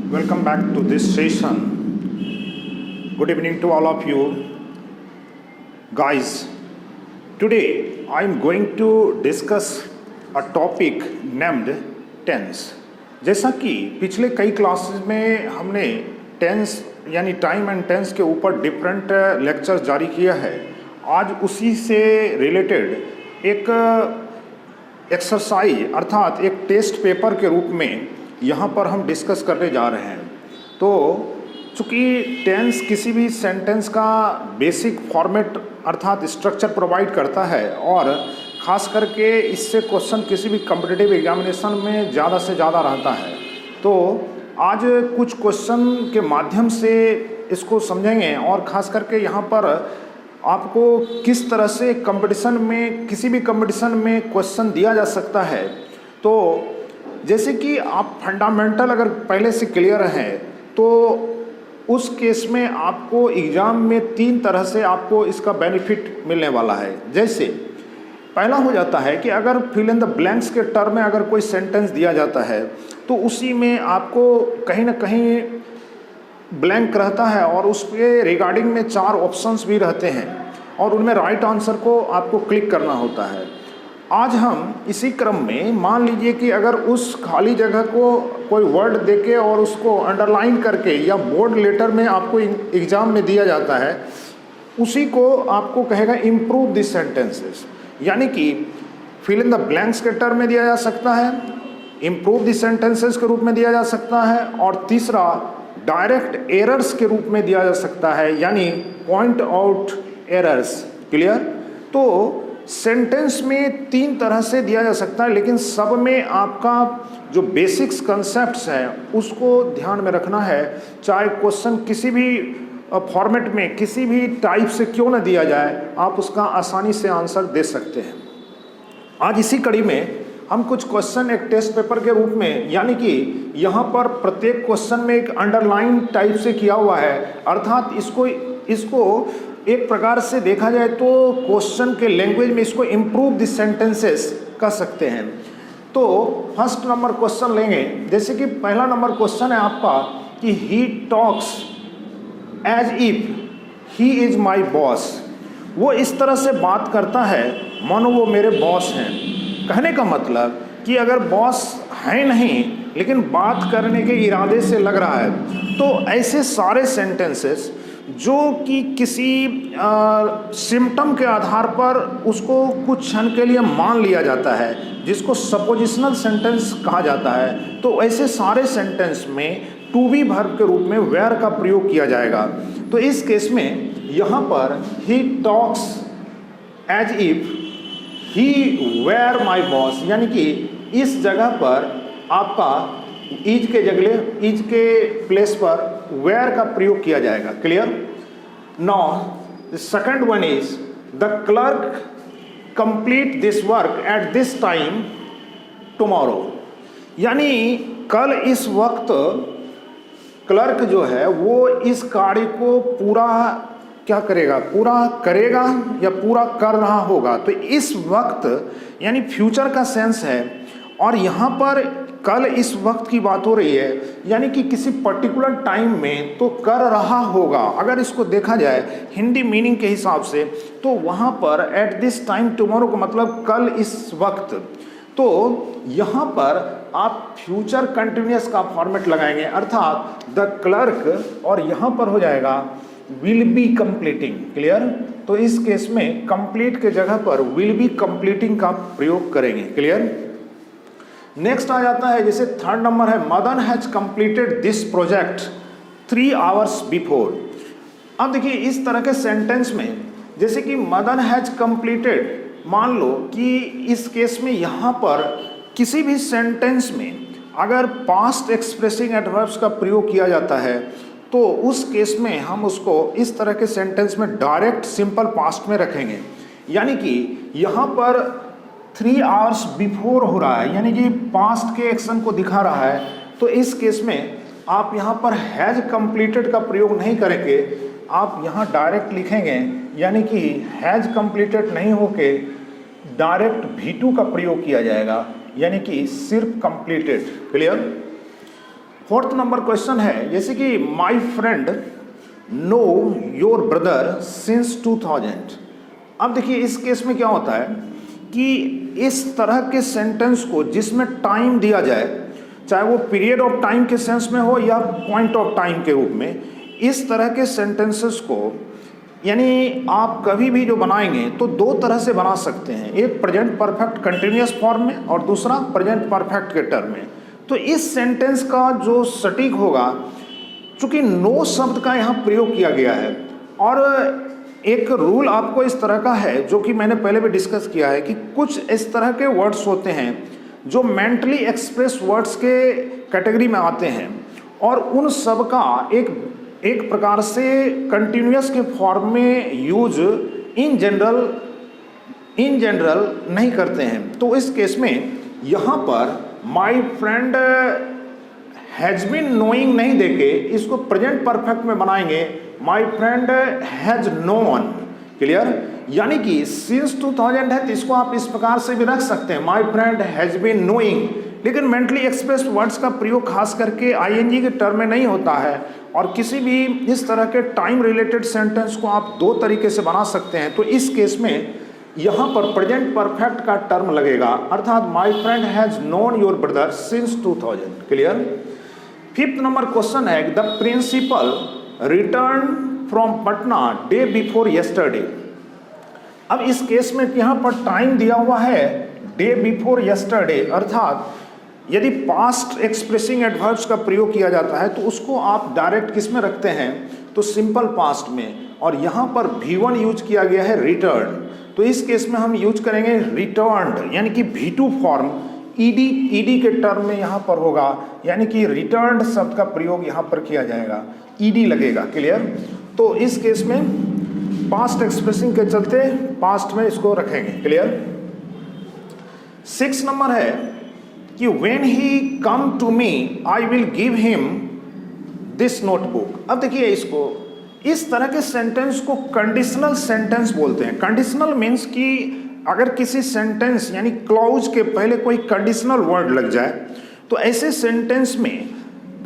Welcome back to this session. Good evening to all of you. Guys, today I am going to discuss a topic named tense. जैसा कि पिछले कई classes में हमने tense यानी time and tense के ऊपर डिफरेंट लेक्चर्स जारी किया है, आज उसी से रिलेटेड एक एक्सरसाइज अर्थात एक टेस्ट पेपर के रूप में यहाँ पर हम डिस्कस करने जा रहे हैं। तो चूँकि टेंस किसी भी सेंटेंस का बेसिक फॉर्मेट अर्थात स्ट्रक्चर प्रोवाइड करता है और ख़ास करके इससे क्वेश्चन किसी भी कॉम्पिटिटिव एग्जामिनेशन में ज़्यादा से ज़्यादा रहता है, तो आज कुछ क्वेश्चन के माध्यम से इसको समझेंगे और ख़ास करके यहाँ पर आपको किस तरह से कंपटीशन में किसी भी कंपटीशन में क्वेश्चन दिया जा सकता है। तो जैसे कि आप फंडामेंटल अगर पहले से क्लियर हैं तो उस केस में आपको एग्ज़ाम में 3 तरह से आपको इसका बेनिफिट मिलने वाला है। जैसे पहला हो जाता है कि अगर फिल इन द ब्लैंक्स के टर्म में अगर कोई सेंटेंस दिया जाता है तो उसी में आपको कहीं ना कहीं ब्लैंक रहता है और उसके रिगार्डिंग में 4 ऑप्शंस भी रहते हैं और उनमें राइट आंसर को आपको क्लिक करना होता है। आज हम इसी क्रम में मान लीजिए कि अगर उस खाली जगह को कोई वर्ड देके और उसको अंडरलाइन करके या बोल्ड लेटर में आपको एग्ज़ाम में दिया जाता है, उसी को आपको कहेगा इम्प्रूव दिस सेंटेंसेस, यानी कि फिल इन द ब्लैंक्स के टर्म में दिया जा सकता है, इम्प्रूव दिस सेंटेंसेस के रूप में दिया जा सकता है और तीसरा डायरेक्ट एरर्स के रूप में दिया जा सकता है, यानी पॉइंट आउट एरर्स। क्लियर? तो सेंटेंस में 3 तरह से दिया जा सकता है, लेकिन सब में आपका जो बेसिक्स कंसेप्ट्स हैं उसको ध्यान में रखना है। चाहे क्वेश्चन किसी भी फॉर्मेट में किसी भी टाइप से क्यों न दिया जाए, आप उसका आसानी से आंसर दे सकते हैं। आज इसी कड़ी में हम कुछ क्वेश्चन एक टेस्ट पेपर के रूप में, यानी कि यहाँ पर प्रत्येक क्वेश्चन में एक अंडरलाइन टाइप से किया हुआ है, अर्थात इसको एक प्रकार से देखा जाए तो क्वेश्चन के लैंग्वेज में इसको इम्प्रूव दिस सेंटेंसेस कह सकते हैं। तो फर्स्ट नंबर क्वेश्चन लेंगे। जैसे कि पहला नंबर क्वेश्चन है आपका कि he talks as if he is my boss. वो इस तरह से बात करता है मानो वो मेरे बॉस हैं। कहने का मतलब कि अगर बॉस है नहीं लेकिन बात करने के इरादे से लग रहा है, तो ऐसे सारे सेंटेंसेस जो कि किसी सिम्टम के आधार पर उसको कुछ क्षण के लिए मान लिया जाता है, जिसको सपोजिशनल सेंटेंस कहा जाता है, तो ऐसे सारे सेंटेंस में टू बी वर्ब के रूप में वेयर का प्रयोग किया जाएगा। तो इस केस में यहाँ पर he talks as if he were my boss, यानी कि इस जगह पर आपका इज के प्लेस पर वेयर का प्रयोग किया जाएगा। Clear? Now the second one is the clerk complete this work at this time tomorrow, यानी कल इस वक्त क्लर्क जो है वो इस कार्य को पूरा क्या करेगा, पूरा करेगा या पूरा कर रहा होगा। तो इस वक्त यानी फ्यूचर का सेंस है और यहाँ पर कल इस वक्त की बात हो रही है, यानी कि किसी पर्टिकुलर टाइम में तो कर रहा होगा। अगर इसको देखा जाए हिंदी मीनिंग के हिसाब से तो वहाँ पर एट दिस टाइम टुमारो का मतलब कल इस वक्त। तो यहाँ पर आप फ्यूचर कंटिन्यूअस का फॉर्मेट लगाएंगे, अर्थात द क्लर्क और यहाँ पर हो जाएगा विल बी कंप्लीटिंग। क्लियर? तो इस केस में कंप्लीट के जगह पर विल बी कंप्लीटिंग का प्रयोग करेंगे। क्लियर? नेक्स्ट आ जाता है, जैसे थर्ड नंबर है Madan has completed this project 3 hours before. अब देखिए इस तरह के सेंटेंस में जैसे कि मदन हैज कंप्लीटेड, मान लो कि इस केस में यहाँ पर किसी भी सेंटेंस में अगर पास्ट एक्सप्रेसिंग एडवर्ब्स का प्रयोग किया जाता है तो उस केस में हम उसको इस तरह के सेंटेंस में डायरेक्ट सिंपल पास्ट में रखेंगे, यानी कि यहाँ पर 3 आवर्स बिफोर हो रहा है, यानी कि पास्ट के एक्शन को दिखा रहा है। तो इस केस में आप यहाँ पर हैज कंप्लीटेड का प्रयोग नहीं करेंगे, आप यहाँ डायरेक्ट लिखेंगे, यानी कि हैज कंप्लीटेड नहीं होके डायरेक्ट V2 का प्रयोग किया जाएगा, यानी कि सिर्फ completed. Clear? Fourth number question है जैसे कि my friend know your brother since 2000। अब देखिए इस केस में क्या होता है कि इस तरह के सेंटेंस को जिसमें टाइम दिया जाए, चाहे वो पीरियड ऑफ टाइम के सेंस में हो या पॉइंट ऑफ टाइम के रूप में, इस तरह के सेंटेंसेस को यानी आप कभी भी जो बनाएंगे तो दो तरह से बना सकते हैं, एक प्रेजेंट परफेक्ट कंटिन्यूअस फॉर्म में और दूसरा प्रेजेंट परफेक्ट के टर्म में। तो इस सेंटेंस का जो सटीक होगा, चूंकि नो शब्द का यहाँ प्रयोग किया गया है और एक रूल आपको इस तरह का है जो कि मैंने पहले भी डिस्कस किया है कि कुछ इस तरह के वर्ड्स होते हैं जो मेंटली एक्सप्रेस वर्ड्स के कैटेगरी में आते हैं और उन सब का एक प्रकार से कंटिन्यूअस के फॉर्म में यूज इन जनरल नहीं करते हैं। तो इस केस में यहाँ पर my friend has been knowing नहीं देके इसको प्रेजेंट परफेक्ट में बनाएंगे, my friend has known. Clear? यानी कि सिंस 2000 है तो इसको आप इस प्रकार से भी रख सकते हैं, my friend has been knowing. लेकिन मेंटली एक्सप्रेस्ड वर्ड्स का प्रयोग खास करके आईएनजी के टर्म में नहीं होता है और किसी भी इस तरह के टाइम रिलेटेड सेंटेंस को आप दो तरीके से बना सकते हैं। तो इस केस में यहाँ पर प्रेजेंट परफेक्ट का टर्म लगेगा, अर्थात my friend has known your brother since 2000। Clear? Fifth number question है the principal return from Patna day before yesterday. अब इस केस में यहाँ पर टाइम दिया हुआ है डे बिफोर यस्टरडे, अर्थात यदि पास्ट एक्सप्रेसिंग एडवर्ब्स का प्रयोग किया जाता है तो उसको आप डायरेक्ट किस में रखते हैं, तो सिंपल पास्ट में, और यहाँ पर V1 यूज किया गया है रिटर्न। तो इस केस में हम यूज करेंगे रिटर्न्ड, यानी कि V2 फॉर्म ईडी के टर्म में यहाँ पर होगा, यानी कि रिटर्न्ड शब्द का प्रयोग यहाँ पर किया जाएगा, ईडी लगेगा। क्लियर? तो इस केस में पास्ट एक्सप्रेसिंग के चलते पास्ट में इसको रखेंगे। क्लियर? 6 नंबर है कि when he come to me I will give him this notebook. अब देखिए इसको, इस तरह के सेंटेंस को कंडीशनल सेंटेंस बोलते हैं। कंडीशनल मीन्स कि अगर किसी सेंटेंस यानी क्लॉज के पहले कोई कंडीशनल वर्ड लग जाए तो ऐसे सेंटेंस में,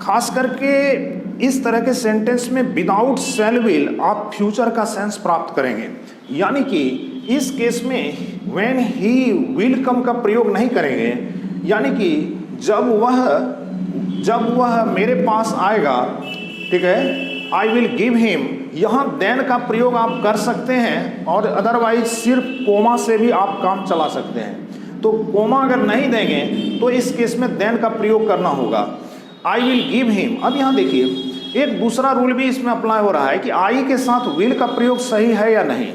खास करके इस तरह के सेंटेंस में विदाउट शैल विल आप फ्यूचर का सेंस प्राप्त करेंगे। यानी कि इस केस में व्हेन ही विल कम का प्रयोग नहीं करेंगे, यानी कि जब वह मेरे पास आएगा, ठीक है, आई विल गिव हिम, यहाँ देन का प्रयोग आप कर सकते हैं और अदरवाइज सिर्फ कोमा से भी आप काम चला सकते हैं। तो कोमा अगर नहीं देंगे तो इस केस में देन का प्रयोग करना होगा, आई विल गिव हिम। अब यहाँ देखिए एक दूसरा रूल भी इसमें अप्लाई हो रहा है कि आई के साथ विल का प्रयोग सही है या नहीं।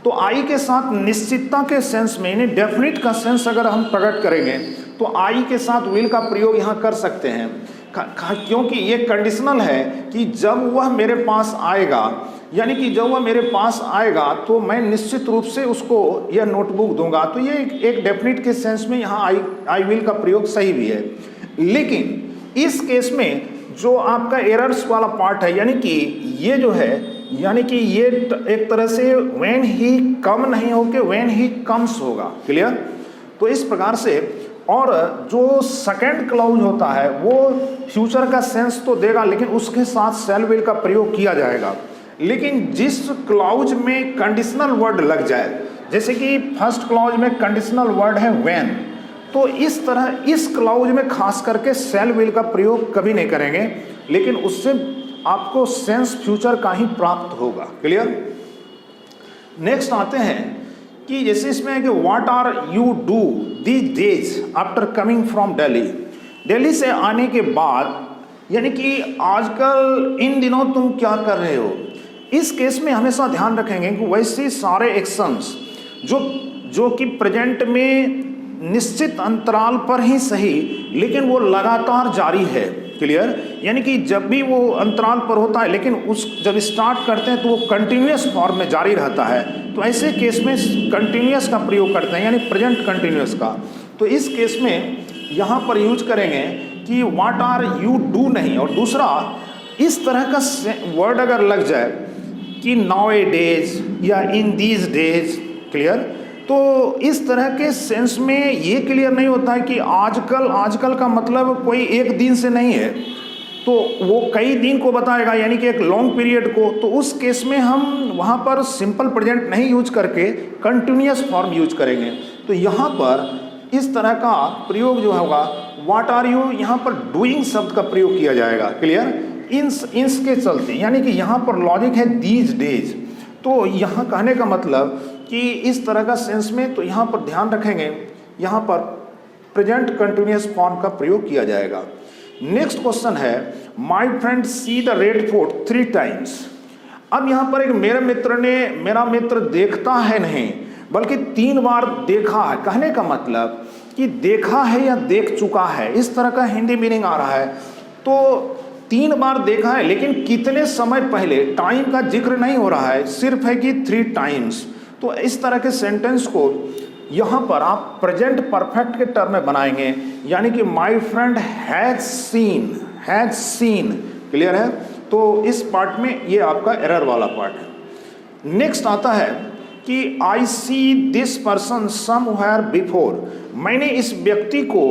तो आई के साथ निश्चितता के सेंस में, यानी डेफिनेट का सेंस अगर हम प्रकट करेंगे तो आई के साथ विल का प्रयोग यहाँ कर सकते हैं, क्योंकि ये कंडीशनल है कि जब वह मेरे पास आएगा, यानी कि जब वह मेरे पास आएगा तो मैं निश्चित रूप से उसको यह नोटबुक दूंगा। तो ये एक डेफिनेट के सेंस में यहाँ आई विल का प्रयोग सही भी है। लेकिन इस केस में जो आपका एरर्स वाला पार्ट है, यानी कि ये जो है, यानी कि ये एक तरह से व्हेन ही कम नहीं होके व्हेन ही कम्स होगा। क्लियर? तो इस प्रकार से, और जो सेकंड क्लाउज होता है वो फ्यूचर का सेंस तो देगा लेकिन उसके साथ शैल विल का प्रयोग किया जाएगा। लेकिन जिस क्लाउज में कंडीशनल वर्ड लग जाए, जैसे कि फर्स्ट क्लाउज में कंडीशनल वर्ड है व्हेन, तो इस तरह इस क्लाउज में खास करके शैल विल का प्रयोग कभी नहीं करेंगे, लेकिन उससे आपको सेंस फ्यूचर का ही प्राप्त होगा। क्लियर? नेक्स्ट आते हैं कि जैसे इसमें है कि what are you do these days after coming from Delhi. Delhi से आने के बाद, यानी कि आजकल इन दिनों तुम क्या कर रहे हो। इस केस में हमेशा ध्यान रखेंगे कि वैसे सारे एक्शंस जो कि प्रेजेंट में निश्चित अंतराल पर ही सही लेकिन वो लगातार जारी है। क्लियर? यानी कि जब भी वो अंतराल पर होता है लेकिन जब स्टार्ट करते हैं तो वो कंटिन्यूअस फॉर्म में जारी रहता है। तो ऐसे केस में कंटिन्यूअस का प्रयोग करते हैं, यानी प्रेजेंट कंटिन्यूअस का। तो इस केस में यहाँ पर यूज करेंगे कि व्हाट आर यू डू नहीं, और दूसरा इस तरह का वर्ड अगर लग जाए कि नाउ ए डेज या इन दीज डेज। क्लियर? तो इस तरह के सेंस में ये क्लियर नहीं होता है कि आजकल का मतलब कोई एक दिन से नहीं है, तो वो कई दिन को बताएगा, यानी कि एक लॉन्ग पीरियड को। तो उस केस में हम वहाँ पर सिंपल प्रेजेंट नहीं यूज करके कंटिन्यूअस फॉर्म यूज करेंगे। तो यहाँ पर इस तरह का प्रयोग जो होगा, व्हाट आर यू, यहाँ पर डूइंग शब्द का प्रयोग किया जाएगा। क्लियर? इंस के चलते, यानी कि यहाँ पर लॉजिक है दीज डेज। तो यहाँ कहने का मतलब कि इस तरह का सेंस में, तो यहाँ पर ध्यान रखेंगे, यहाँ पर प्रेजेंट कंटिन्यूअस फॉर्म का प्रयोग किया जाएगा। नेक्स्ट क्वेश्चन है, my friend see the red fort 3 times। अब यहाँ पर एक मेरा मित्र देखता है नहीं बल्कि 3 बार देखा है। कहने का मतलब कि देखा है या देख चुका है, इस तरह का हिंदी मीनिंग आ रहा है। तो 3 बार देखा है, लेकिन कितने समय पहले, टाइम का जिक्र नहीं हो रहा है, सिर्फ है कि 3 times। तो इस तरह के सेंटेंस को यहाँ पर आप प्रेजेंट परफेक्ट के टर्म में बनाएंगे, यानी कि my friend has seen. Clear है? तो इस पार्ट में ये आपका एरर वाला पार्ट है। नेक्स्ट आता है कि I see this person somewhere before. मैंने इस व्यक्ति को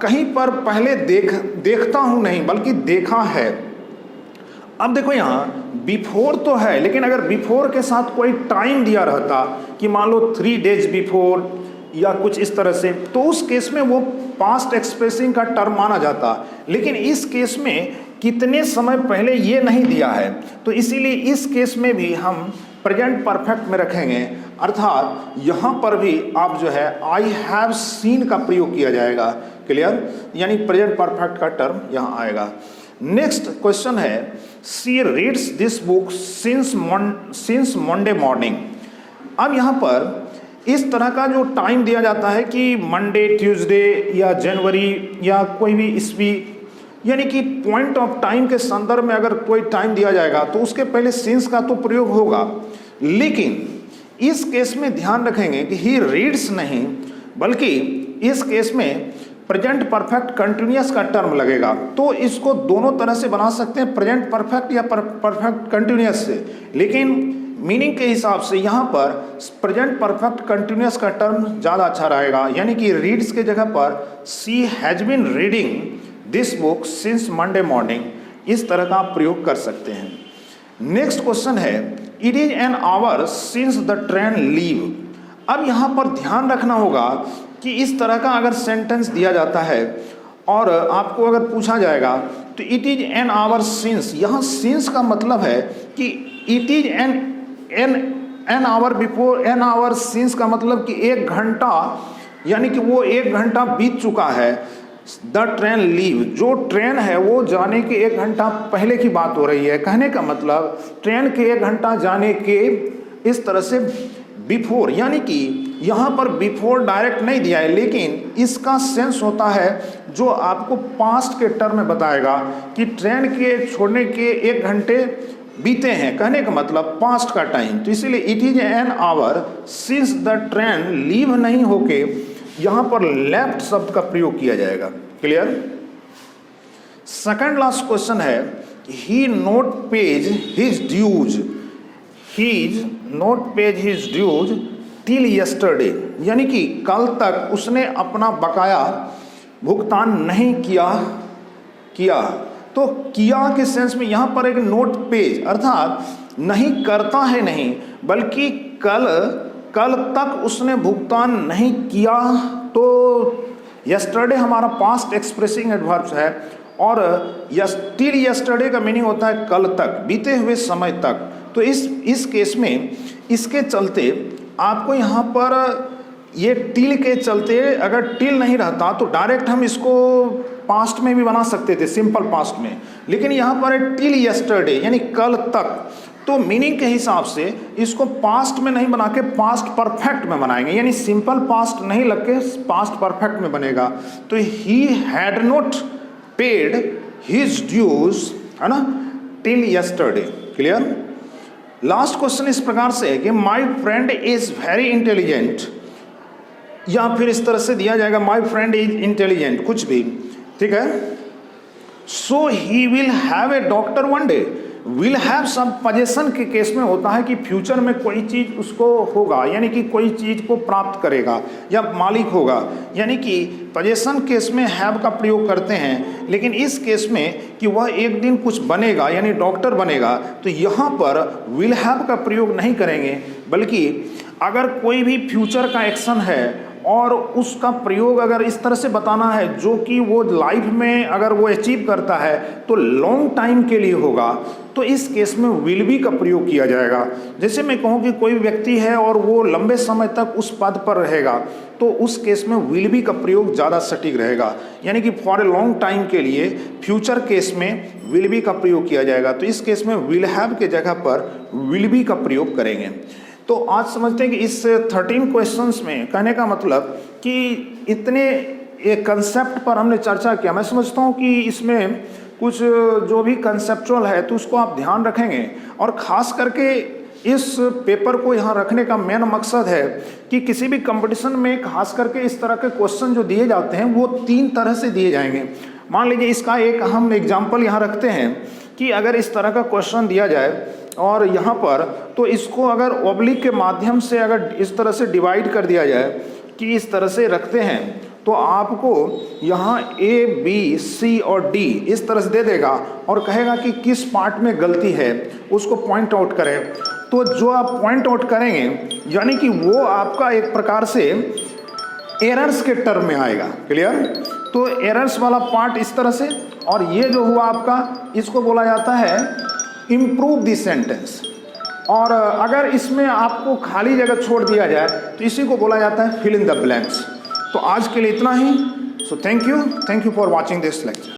कहीं पर पहले देखता हूं नहीं बल्कि देखा है। अब देखो यहाँ बिफोर तो है, लेकिन अगर बिफोर के साथ कोई टाइम दिया रहता कि मान लो 3 days बिफोर या कुछ इस तरह से, तो उस केस में वो पास्ट एक्सप्रेसिंग का टर्म माना जाता। लेकिन इस केस में कितने समय पहले ये नहीं दिया है, तो इसीलिए इस केस में भी हम प्रेजेंट परफेक्ट में रखेंगे। अर्थात यहाँ पर भी आप जो है आई हैव सीन का प्रयोग किया जाएगा। क्लियर? यानी प्रेजेंट परफेक्ट का टर्म यहाँ आएगा। नेक्स्ट क्वेश्चन है, she reads this book since Monday morning. अब यहाँ पर इस तरह का जो टाइम दिया जाता है कि मंडे, ट्यूसडे या जनवरी या कोई भी ईस्वी, यानी कि पॉइंट ऑफ टाइम के संदर्भ में अगर कोई टाइम दिया जाएगा तो उसके पहले सिंस का तो प्रयोग होगा। लेकिन इस केस में ध्यान रखेंगे कि ही रीड्स नहीं, बल्कि इस केस में प्रेजेंट परफेक्ट कंटिन्यूअस का टर्म लगेगा। तो इसको दोनों तरह से बना सकते हैं, प्रेजेंट परफेक्ट या परफेक्ट कंटिन्यूअस से। लेकिन मीनिंग के हिसाब से यहाँ पर प्रेजेंट परफेक्ट कंटिन्यूअस का टर्म ज़्यादा अच्छा रहेगा, यानी कि रीड्स के जगह पर she has been reading this book since Monday morning, इस तरह का आप प्रयोग कर सकते हैं। नेक्स्ट क्वेश्चन है, it is an hour since the train leave. अब यहाँ पर ध्यान रखना होगा कि इस तरह का अगर सेंटेंस दिया जाता है और आपको अगर पूछा जाएगा तो it is an hour since, यहाँ सिंस का मतलब है कि it is an hour before, N hour since का मतलब कि 1 घंटा, यानी कि वो 1 घंटा बीत चुका है। द ट्रेन लीव, जो ट्रेन है वो जाने के 1 घंटा पहले की बात हो रही है। कहने का मतलब ट्रेन के 1 घंटा जाने के इस तरह से बिफोर, यानी कि यहाँ पर बिफोर डायरेक्ट नहीं दिया है, लेकिन इसका सेंस होता है जो आपको पास्ट के टर्म में बताएगा कि ट्रेन के छोड़ने के 1 घंटे बीते हैं। कहने का मतलब पास्ट का टाइम। तो इसीलिए it is an hour since the train leave नहीं होके यहाँ पर लेफ्ट शब्द का प्रयोग किया जाएगा। क्लियर? सेकंड लास्ट क्वेश्चन है, he not pays his dues, his dues till yesterday, यानी कि कल तक उसने अपना बकाया भुगतान नहीं किया। तो किया के सेंस में यहाँ पर एक नोट पेज, अर्थात नहीं करता है नहीं, बल्कि कल तक उसने भुगतान नहीं किया। तो यस्टरडे हमारा पास्ट एक्सप्रेसिंग एडवर्ब है और टिल यस्टरडे का मीनिंग होता है कल तक, बीते हुए समय तक। तो इस केस में इसके चलते आपको यहाँ पर ये टिल के चलते, अगर टिल नहीं रहता तो डायरेक्ट हम इसको पास्ट में भी बना सकते थे, सिंपल पास्ट में। लेकिन यहाँ पर है टिल यस्टरडे, यानी कल तक। तो मीनिंग के हिसाब से इसको पास्ट में नहीं बना के पास्ट परफेक्ट में बनाएंगे, यानी सिंपल पास्ट नहीं लग के पास्ट परफेक्ट में बनेगा। तो he had not paid his dues, है ना, till yesterday. Clear? Last question इस प्रकार से है कि my friend is very intelligent, या फिर इस तरह से दिया जाएगा माय फ्रेंड इज इंटेलिजेंट, कुछ भी ठीक है। So he will have a doctor one day. Will have सब पजेशन के केस में होता है कि फ्यूचर में कोई चीज़ उसको होगा, यानी कि कोई चीज़ को प्राप्त करेगा या मालिक होगा, यानी कि पजेशन केस में हैव का प्रयोग करते हैं। लेकिन इस केस में कि वह एक दिन कुछ बनेगा यानी डॉक्टर बनेगा, तो यहाँ पर विल हैव का प्रयोग नहीं करेंगे, बल्कि अगर कोई भी फ्यूचर का एक्शन है और उसका प्रयोग अगर इस तरह से बताना है जो कि वो लाइफ में अगर वो अचीव करता है तो लॉन्ग टाइम के लिए होगा, तो इस केस में विल बी का प्रयोग किया जाएगा। जैसे मैं कहूँ कि कोई व्यक्ति है और वो लंबे समय तक उस पद पर रहेगा, तो उस केस में विल बी का प्रयोग ज़्यादा सटीक रहेगा, यानी कि फॉर ए लॉन्ग टाइम के लिए फ्यूचर केस में विल बी का प्रयोग किया जाएगा। तो इस केस में विल हैव के जगह पर विल बी का प्रयोग करेंगे। तो आज समझते हैं कि इस 13 क्वेश्चंस में कहने का मतलब कि इतने एक कंसेप्ट पर हमने चर्चा किया। मैं समझता हूँ कि इसमें कुछ जो भी कंसेप्चुअल है तो उसको आप ध्यान रखेंगे, और ख़ास करके इस पेपर को यहाँ रखने का मेन मकसद है कि किसी भी कंपटीशन में खास करके इस तरह के क्वेश्चन जो दिए जाते हैं वो 3 तरह से दिए जाएंगे। मान लीजिए इसका एक हम एग्जाम्पल यहाँ रखते हैं कि अगर इस तरह का क्वेश्चन दिया जाए और यहाँ पर, तो इसको अगर ऑब्लिक के माध्यम से अगर इस तरह से डिवाइड कर दिया जाए कि इस तरह से रखते हैं, तो आपको यहाँ ए बी सी और डी इस तरह से दे देगा और कहेगा कि किस पार्ट में गलती है उसको पॉइंट आउट करें। तो जो आप पॉइंट आउट करेंगे यानी कि वो आपका एक प्रकार से एरर्स के टर्म में आएगा। क्लियर? तो एरर्स वाला पार्ट इस तरह से, और ये जो हुआ आपका, इसको बोला जाता है इम्प्रूव द सेंटेंस। और अगर इसमें आपको खाली जगह छोड़ दिया जाए तो इसी को बोला जाता है फिल इन द ब्लैंक्स। तो आज के लिए इतना ही। So thank you for watching this lecture.